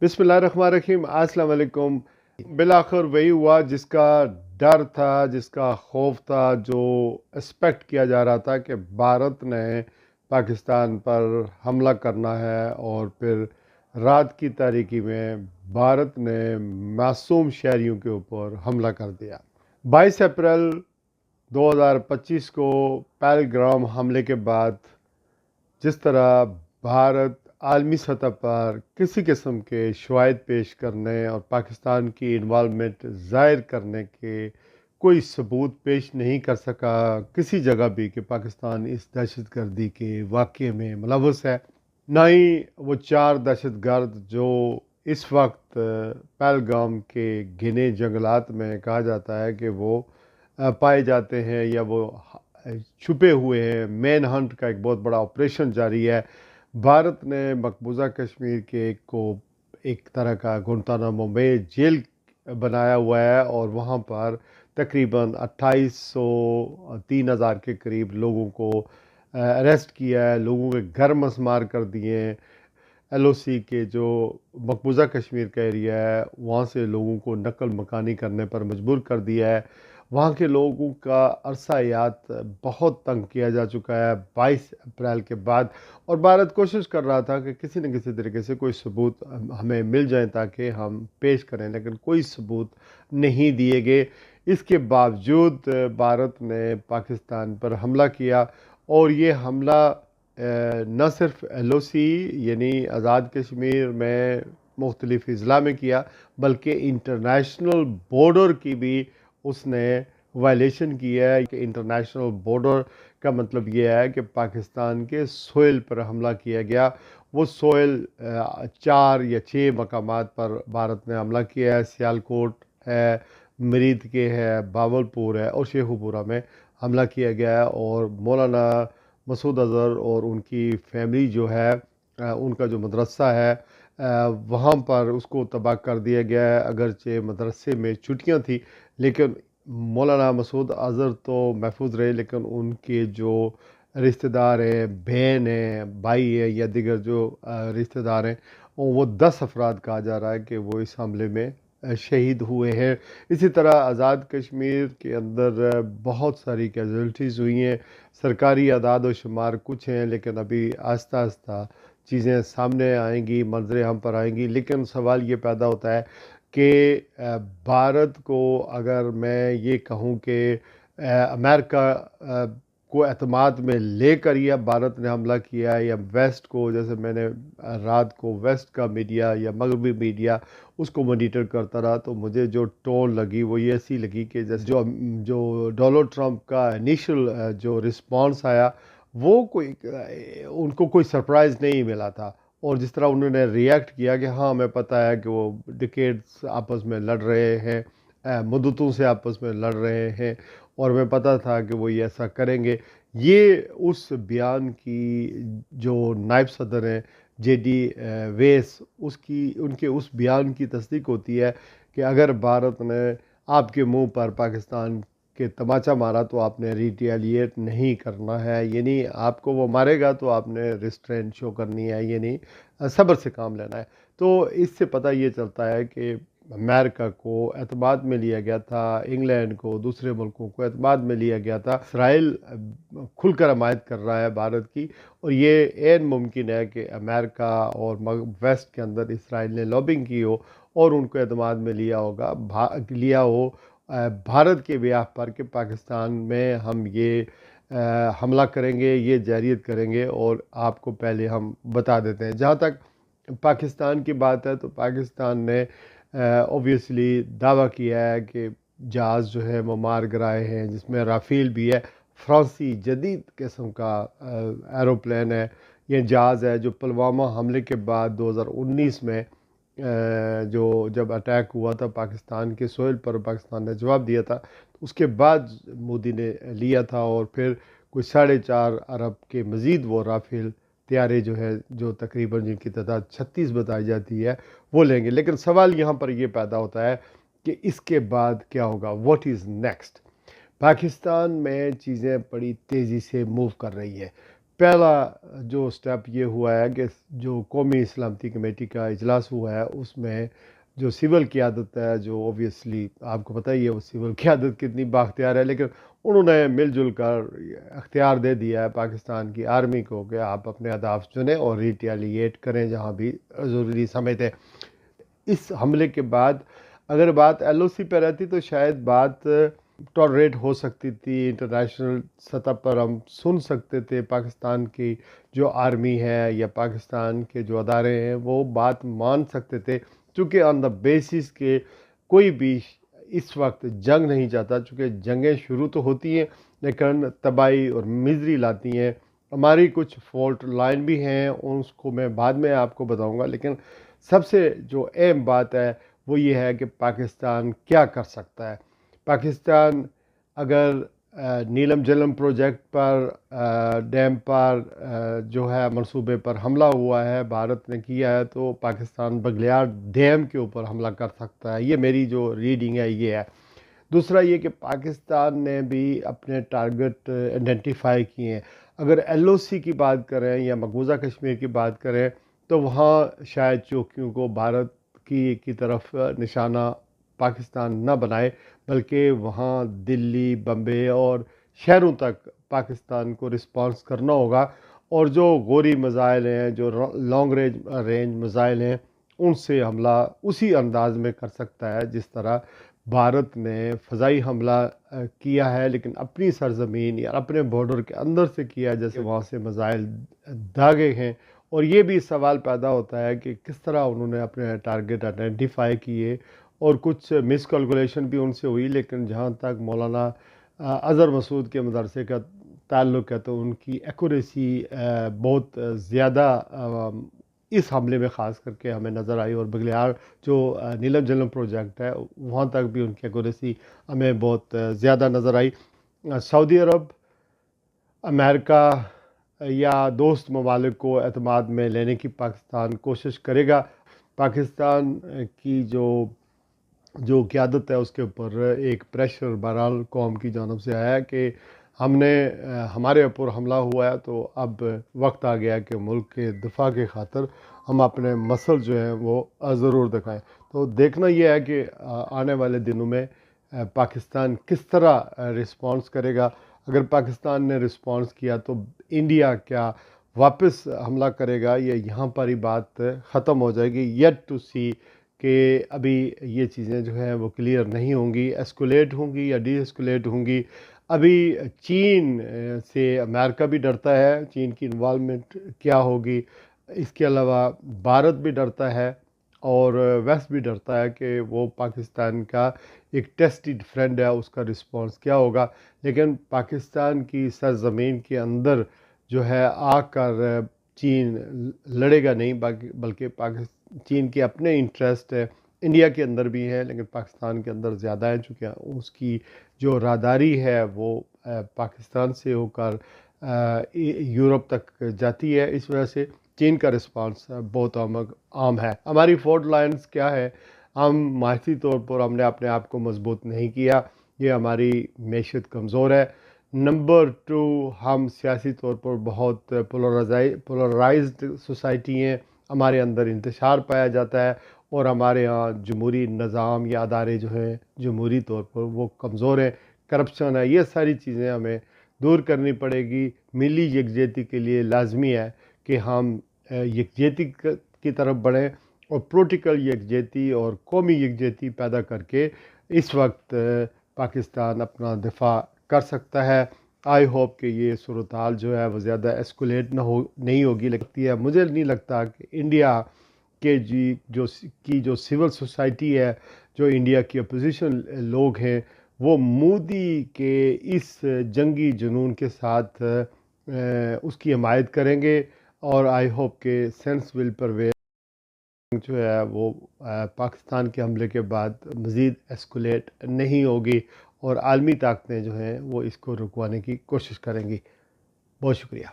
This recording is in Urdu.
بسم اللہ الرحمن الرحیم، السلام علیکم۔ بالآخر وہی ہوا جس کا ڈر تھا، جس کا خوف تھا، جو ایکسپیکٹ کیا جا رہا تھا کہ بھارت نے پاکستان پر حملہ کرنا ہے، اور پھر رات کی تاریکی میں بھارت نے معصوم شہریوں کے اوپر حملہ کر دیا۔ 22 اپریل 2025 کو پہلگام حملے کے بعد جس طرح بھارت عالمی سطح پر کسی قسم کے شواہد پیش کرنے اور پاکستان کی انوالومنٹ ظاہر کرنے کے کوئی ثبوت پیش نہیں کر سکا کسی جگہ بھی کہ پاکستان اس دہشت گردی کے واقعے میں ملوث ہے، نہ ہی وہ 4 دہشت گرد جو اس وقت پہلگام کے گھنے جنگلات میں کہا جاتا ہے کہ وہ پائے جاتے ہیں یا وہ چھپے ہوئے ہیں۔ مین ہنٹ کا ایک بہت بڑا آپریشن جاری ہے۔ بھارت نے مقبوضہ کشمیر کے کو ایک طرح کا گوانتانامو بے جیل بنایا ہوا ہے، اور وہاں پر تقریباً 2800 3000 کے قریب لوگوں کو اریسٹ کیا ہے، لوگوں کے گھر مسمار کر دیے ہیں۔ ایل او سی کے جو مقبوضہ کشمیر کا ایریا ہے وہاں سے لوگوں کو نقل مکانی کرنے پر مجبور کر دیا ہے۔ وہاں کے لوگوں کا عرصہ حیات بہت تنگ کیا جا چکا ہے 22 اپریل کے بعد، اور بھارت کوشش کر رہا تھا کہ کسی نہ کسی طریقے سے کوئی ثبوت ہمیں مل جائیں تاکہ ہم پیش کریں، لیکن کوئی ثبوت نہیں دیے گئے۔ اس کے باوجود بھارت نے پاکستان پر حملہ کیا، اور یہ حملہ نہ صرف ایل او سی یعنی آزاد کشمیر میں مختلف اضلاع میں کیا، بلکہ انٹرنیشنل بارڈر کی بھی اس نے وائلیشن کی ہے۔ کہ انٹرنیشنل بارڈر کا مطلب یہ ہے کہ پاکستان کے سوئل پر حملہ کیا گیا۔ وہ سوئل 4 یا 6 مقامات پر بھارت نے حملہ کیا ہے۔ سیالکوٹ ہے، مرید کے ہے، باولپور ہے، اور شیخوپورہ میں حملہ کیا گیا ہے، اور مولانا مسعود اظہر اور ان کی فیملی جو ہے ان کا جو مدرسہ ہے وہاں پر اس کو تباہ کر دیا گیا ہے۔ اگرچہ مدرسے میں چھٹیاں تھیں لیکن مولانا مسعود اظہر تو محفوظ رہے، لیکن ان کے جو رشتہ دار ہیں، بہن ہیں، بھائی ہیں، یا دیگر جو رشتہ دار ہیں، وہ 10 افراد کہا جا رہا ہے کہ وہ اس حملے میں شہید ہوئے ہیں۔ اسی طرح آزاد کشمیر کے اندر بہت ساری کیجولٹیز ہوئی ہیں۔ سرکاری اعداد و شمار کچھ ہیں، لیکن ابھی آہستہ آہستہ چیزیں سامنے آئیں گی، منظر ہم پر آئیں گی۔ لیکن سوال یہ پیدا ہوتا ہے کہ بھارت کو اگر میں یہ کہوں کہ امریکہ کو اعتماد میں لے کر یہ بھارت نے حملہ کیا ہے، یا ویسٹ کو، جیسے میں نے رات کو ویسٹ کا میڈیا یا مغربی میڈیا اس کو مانیٹر کرتا رہا، تو مجھے جو ٹون لگی وہ یہ ایسی لگی کہ جیسے جو ڈونلڈ ٹرمپ کا انیشل جو رسپانس آیا وہ ان کو کوئی سرپرائز نہیں ملا تھا، اور جس طرح انہوں نے ریئیکٹ کیا کہ ہاں ہمیں پتہ ہے کہ وہ ڈیکیڈز آپس میں لڑ رہے ہیں، مدتوں سے آپس میں لڑ رہے ہیں، اور ہمیں پتہ تھا کہ وہ یہ ایسا کریں گے۔ یہ اس بیان کی جو نائب صدر ہیں جے ڈی ویس، ان کے اس بیان کی تصدیق ہوتی ہے کہ اگر بھارت نے آپ کے منہ پر پاکستان کہ تماچا مارا تو آپ نے ریٹیلیٹ نہیں کرنا ہے، یعنی آپ کو وہ مارے گا تو آپ نے ریسٹرین شو کرنی ہے، یعنی صبر سے کام لینا ہے۔ تو اس سے پتہ یہ چلتا ہے کہ امریکہ کو اعتماد میں لیا گیا تھا، انگلینڈ کو، دوسرے ملکوں کو اعتماد میں لیا گیا تھا۔ اسرائیل کھل کر حمایت کر رہا ہے بھارت کی، اور یہ عین ممکن ہے کہ امریکہ اور ویسٹ کے اندر اسرائیل نے لابنگ کی ہو اور ان کو اعتماد میں لیا ہو بھارت کے بیاہ پر کہ پاکستان میں ہم یہ حملہ کریں گے، یہ جارحیت کریں گے، اور آپ کو پہلے ہم بتا دیتے ہیں۔ جہاں تک پاکستان کی بات ہے تو پاکستان نے اوبویسلی دعویٰ کیا ہے کہ جہاز جو ہے وہ مار گرائے ہیں، جس میں رافیل بھی ہے، فرانسی جدید قسم کا ایروپلین ہے، یہ جہاز ہے جو پلوامہ حملے کے بعد 2019 میں جو جب اٹیک ہوا تھا پاکستان کے سوئل پر، پاکستان نے جواب دیا تھا، اس کے بعد مودی نے لیا تھا، اور پھر کوئی 4.5 ارب کے مزید وہ رافیل طیارے جو ہے جو تقریباً جن کی تعداد 36 بتائی جاتی ہے وہ لیں گے۔ لیکن سوال یہاں پر یہ پیدا ہوتا ہے کہ اس کے بعد کیا ہوگا، واٹ از نیکسٹ۔ پاکستان میں چیزیں بڑی تیزی سے موو کر رہی ہے۔ پہلا جو سٹیپ یہ ہوا ہے کہ جو قومی سلامتی کمیٹی کا اجلاس ہوا ہے اس میں جو سول قیادت ہے، جو اوبویسلی آپ کو پتہ ہی ہے وہ سول قیادت کتنی بااختیار ہے، لیکن انہوں نے مل جل کر اختیار دے دیا ہے پاکستان کی آرمی کو کہ آپ اپنے اہداف چنیں اور ریٹیلیٹ کریں جہاں بھی ضروری سمجھتے ہیں۔ اس حملے کے بعد اگر بات ایل او سی پہ رہتی تو شاید بات ٹالریٹ ہو سکتی تھی، انٹرنیشنل سطح پر ہم سن سکتے تھے، پاکستان کی جو آرمی ہے یا پاکستان کے جو ادارے ہیں وہ بات مان سکتے تھے، چونکہ آن دا بیسس کے کوئی بھی اس وقت جنگ نہیں چاہتا، چونکہ جنگیں شروع تو ہوتی ہیں لیکن تباہی اور مزری لاتی ہیں۔ ہماری کچھ فالٹ لائن بھی ہیں، اس کو میں بعد میں آپ کو بتاؤں گا، لیکن سب سے جو اہم بات ہے وہ یہ ہے کہ پاکستان کیا کر سکتا ہے۔ پاکستان اگر نیلم جلم پروجیکٹ پر ڈیم پر جو ہے منصوبے پر حملہ ہوا ہے، بھارت نے کیا ہے، تو پاکستان بگلیار ڈیم کے اوپر حملہ کر سکتا ہے۔ یہ میری جو ریڈنگ ہے یہ ہے۔ دوسرا یہ کہ پاکستان نے بھی اپنے ٹارگٹ آئیڈینٹیفائی کیے ہیں۔ اگر ایل او سی کی بات کریں یا مقبوضہ کشمیر کی بات کریں تو وہاں شاید چوکیوں کو بھارت کی طرف نشانہ پاکستان نہ بنائے، بلکہ وہاں دلی، بمبے اور شہروں تک پاکستان کو رسپانس کرنا ہوگا، اور جو غوری میزائل ہیں، جو لانگ رینج میزائل ہیں، ان سے حملہ اسی انداز میں کر سکتا ہے جس طرح بھارت نے فضائی حملہ کیا ہے، لیکن اپنی سرزمین یا اپنے بارڈر کے اندر سے کیا، جیسے وہاں سے میزائل داغے ہیں۔ اور یہ بھی سوال پیدا ہوتا ہے کہ کس طرح انہوں نے اپنے ٹارگٹ آئیڈینٹیفائی کیے، اور کچھ مس کیلکولیشن بھی ان سے ہوئی، لیکن جہاں تک مولانا اظہر مسعود کے مدرسے کا تعلق ہے تو ان کی ایکوریسی بہت زیادہ اس حملے میں خاص کر کے ہمیں نظر آئی، اور بگلیار جو نیلم جلم پروجیکٹ ہے وہاں تک بھی ان کی ایکوریسی ہمیں بہت زیادہ نظر آئی۔ سعودی عرب، امریکا یا دوست ممالک کو اعتماد میں لینے کی پاکستان کوشش کرے گا۔ پاکستان کی جو قیادت ہے اس کے اوپر ایک پریشر بہرحال قوم کی جانب سے آیا کہ ہمارے اوپر حملہ ہوا ہے، تو اب وقت آ گیا کہ ملک کے دفاع کے خاطر ہم اپنے مسل جو ہیں وہ ضرور دکھائیں۔ تو دیکھنا یہ ہے کہ آنے والے دنوں میں پاکستان کس طرح رسپانس کرے گا۔ اگر پاکستان نے رسپانس کیا تو انڈیا کیا واپس حملہ کرے گا، یا یہاں پر ہی بات ختم ہو جائے گی؟ یٹ ٹو سی کہ ابھی یہ چیزیں جو ہیں وہ کلیئر نہیں ہوں گی، ایسکولیٹ ہوں گی یا ڈی ایسکولیٹ ہوں گی۔ ابھی چین سے امریکہ بھی ڈرتا ہے، چین کی انوالومنٹ کیا ہوگی۔ اس کے علاوہ بھارت بھی ڈرتا ہے، اور ویسٹ بھی ڈرتا ہے کہ وہ پاکستان کا ایک ٹیسٹڈ فرینڈ ہے، اس کا رسپانس کیا ہوگا۔ لیکن پاکستان کی سرزمین کے اندر جو ہے آ کر چین لڑے گا نہیں، بلکہ چین کے اپنے انٹرسٹ ہے، انڈیا کے اندر بھی ہیں لیکن پاکستان کے اندر زیادہ ہے، چونکہ اس کی جو راداری ہے وہ پاکستان سے ہو کر یورپ تک جاتی ہے، اس وجہ سے چین کا رسپانس بہت عام ہے۔ ہماری فورٹ لائنز کیا ہے؟ ہم معاشی طور پر ہم نے اپنے آپ کو مضبوط نہیں کیا، یہ ہماری معیشت کمزور ہے۔ نمبر 2، ہم سیاسی طور پر بہت پولرائزڈ سوسائٹی ہیں، ہمارے اندر انتشار پایا جاتا ہے، اور ہمارے ہاں جمہوری نظام یا ادارے جو ہیں جمہوری طور پر وہ کمزور ہیں، کرپشن ہے، یہ ساری چیزیں ہمیں دور کرنی پڑے گی۔ ملی یکجہتی کے لیے لازمی ہے کہ ہم یکجہتی کی طرف بڑھیں، اور پولیٹیکل یکجہتی اور قومی یکجہتی پیدا کر کے اس وقت پاکستان اپنا دفاع کر سکتا ہے۔ آئی ہوپ کہ یہ صورتحال جو ہے وہ زیادہ ایسکولیٹ نہیں ہوگی۔ لگتی ہے، مجھے نہیں لگتا کہ انڈیا کے جو سول سوسائٹی ہے، جو انڈیا کی اپوزیشن لوگ ہیں، وہ مودی کے اس جنگی جنون کے ساتھ اس کی حمایت کریں گے، اور آئی ہوپ کہ سینس ول پرویل جو ہے وہ پاکستان کے حملے کے بعد مزید ایسکولیٹ نہیں ہوگی، اور عالمی طاقتیں جو ہیں وہ اس کو رکوانے کی کوشش کریں گی۔ بہت شکریہ۔